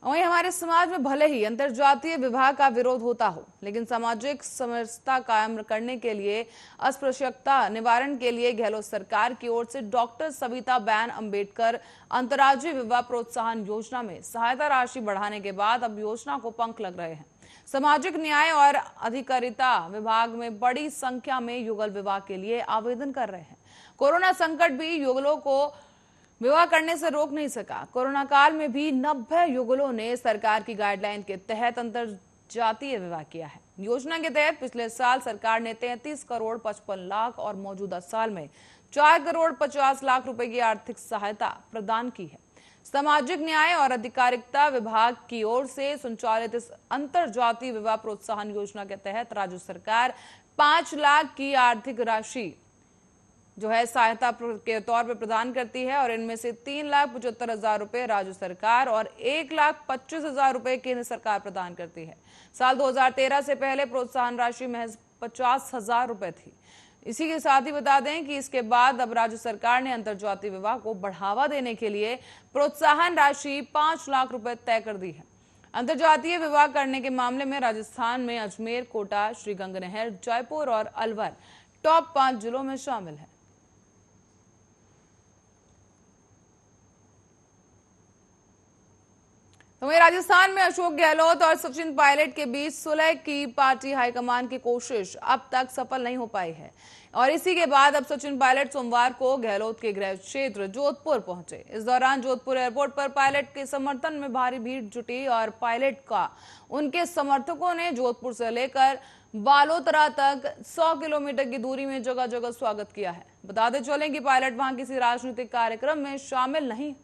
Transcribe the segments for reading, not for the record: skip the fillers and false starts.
वहीं हमारे समाज में भले ही अंतरजातीय विवाह का विरोध होता हो, लेकिन सामाजिक समरसता कायम करने के लिए, अस्पृश्यता निवारण के लिए गहलोत सरकार की ओर से डॉक्टर सविता बैन अंबेडकर अंतर्राज्यीय विवाह प्रोत्साहन योजना में सहायता राशि बढ़ाने के बाद अब योजना को पंख लग रहे हैं। सामाजिक न्याय और अधिकारिता विभाग में बड़ी संख्या में युगल विवाह के लिए आवेदन कर रहे हैं। कोरोना संकट भी युगलों को विवाह करने से रोक नहीं सका। कोरोना काल में भी 90 युगलों ने सरकार की गाइडलाइन के तहत अंतरजातीय विवाह किया है। योजना के तहत पिछले साल सरकार ने 33 करोड़ 55 लाख और मौजूदा साल में 4 करोड़ 50 लाख रुपए की आर्थिक सहायता प्रदान की है। सामाजिक न्याय और अधिकारिता विभाग की ओर से संचालित इस अंतरजातीय विवाह प्रोत्साहन योजना के तहत राज्य सरकार 5 लाख की आर्थिक राशि जो है सहायता के तौर पर प्रदान करती है और इनमें से 3,75,000 रुपए राज्य सरकार और 1,25,000 रुपए केंद्र सरकार प्रदान करती है। साल 2013 से पहले प्रोत्साहन राशि महज 50,000 रुपए थी। इसी के साथ ही बता दें कि इसके बाद अब राज्य सरकार ने अंतरजातीय विवाह को बढ़ावा देने के लिए प्रोत्साहन राशि 5 लाख रुपए तय कर दी है। अंतरजातीय विवाह करने के मामले में राजस्थान में अजमेर, कोटा, श्रीगंगानगर, जयपुर और अलवर टॉप 5 जिलों में शामिल है। तो वहीं राजस्थान में अशोक गहलोत और सचिन पायलट के बीच सुलह की पार्टी हाईकमान की कोशिश अब तक सफल नहीं हो पाई है और इसी के बाद अब सचिन पायलट सोमवार को गहलोत के गृह क्षेत्र जोधपुर पहुंचे। इस दौरान जोधपुर एयरपोर्ट पर पायलट के समर्थन में भारी भीड़ जुटी और पायलट का उनके समर्थकों ने जोधपुर से लेकर बालोतरा तक 100 किलोमीटर की दूरी में जगह जगह स्वागत किया है। बताते चलें कि पायलट वहां किसी राजनीतिक कार्यक्रम में शामिल नहीं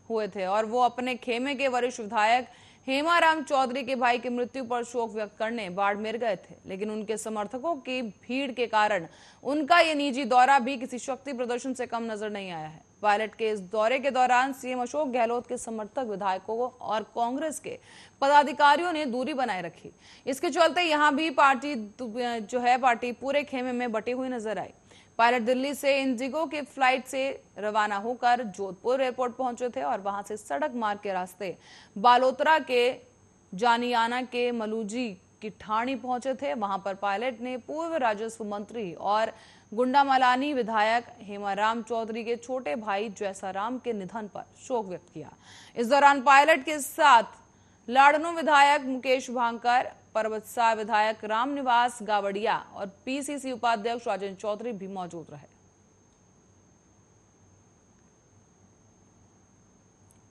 हुए थे और वो अपने खेमे के वरिष्ठ विधायक हेमाराम चौधरी के भाई की मृत्यु पर शोक व्यक्त करने बाड़मेर गए थे, लेकिन उनके समर्थकों की भीड़ के कारण उनका ये निजी दौरा भी किसी शक्ति प्रदर्शन से कम नजर नहीं आया है। पायलट के इस दौरे के दौरान सीएम अशोक गहलोत के समर्थक विधायकों और कांग्रेस के पदाधिकारियों ने दूरी बनाए रखी। इसके चलते यहां भी पार्टी पूरे खेमे में बटी हुई नजर आई। पायलट दिल्ली से इंडिगो की फ्लाइट से रवाना होकर जोधपुर एयरपोर्ट पहुंचे थे और वहां से सड़क मार्ग के रास्ते बालोतरा के जानियाना के मलूजी की ठाणी पहुंचे थे। वहां पर पायलट ने पूर्व राजस्व मंत्री और गुंडामलानी विधायक हेमाराम चौधरी के छोटे भाई जैसाराम के निधन पर शोक व्यक्त किया। इस दौरान पायलट के साथ लाड़नू विधायक मुकेश भांकर, पर्वतसा विधायक रामनिवास गावड़िया और पीसीसी उपाध्यक्ष राजेंद्र चौधरी भी मौजूद रहे।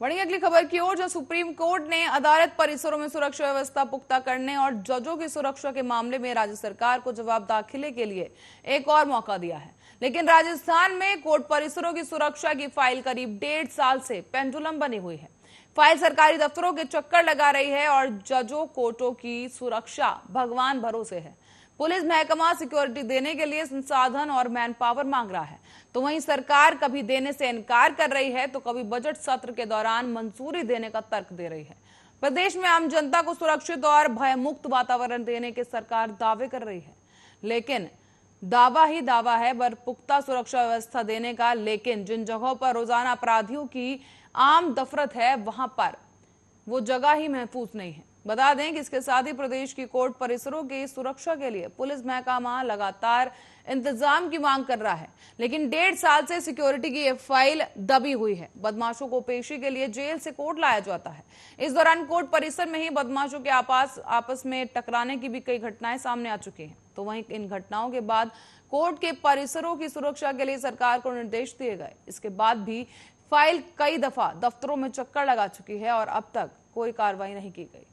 बढ़ी अगली खबर की ओर, जो सुप्रीम कोर्ट ने अदालत परिसरों में सुरक्षा व्यवस्था पुख्ता करने और जजों की सुरक्षा के मामले में राज्य सरकार को जवाब दाखिले के लिए एक और मौका दिया है। लेकिन राजस्थान में कोर्ट परिसरों की सुरक्षा की फाइल करीब 1.5 साल से पेंडुलम बनी हुई है। फाइल सरकारी दफ्तरों के चक्कर लगा रही है और जजों कोर्टों की सुरक्षा भगवान भरोसे है। पुलिस महकमा सिक्योरिटी देने के लिए संसाधन और मैन पावर मांग रहा है, तो वहीं सरकार कभी देने से इनकार कर रही है तो कभी बजट सत्र के दौरान मंजूरी देने का तर्क दे रही है। प्रदेश में आम जनता को सुरक्षित और भयमुक्त वातावरण देने के सरकार दावे कर रही है, लेकिन दावा ही दावा है पर पुख्ता सुरक्षा व्यवस्था देने का। लेकिन जिन जगहों पर रोजाना अपराधियों की आम दफरत है वहां पर वो जगह ही महफूज नहीं है। बता दें कि इसके साथ ही प्रदेश की कोर्ट परिसरों की सुरक्षा के लिए पुलिस महकमा लगातार इंतजाम की मांग कर रहा है, लेकिन 1.5 साल से सिक्योरिटी की ये फाइल दबी हुई है। बदमाशों को पेशी के लिए जेल से कोर्ट लाया जाता है। इस दौरान कोर्ट परिसर में ही बदमाशों के आपस में टकराने की भी कई घटनाएं सामने आ चुकी हैं। तो वहीं इन घटनाओं के बाद कोर्ट के परिसरों की सुरक्षा के लिए सरकार को निर्देश दिए गए। इसके बाद भी फाइल कई दफा दफ्तरों में चक्कर लगा चुकी है और अब तक कोई कार्रवाई नहीं की गई।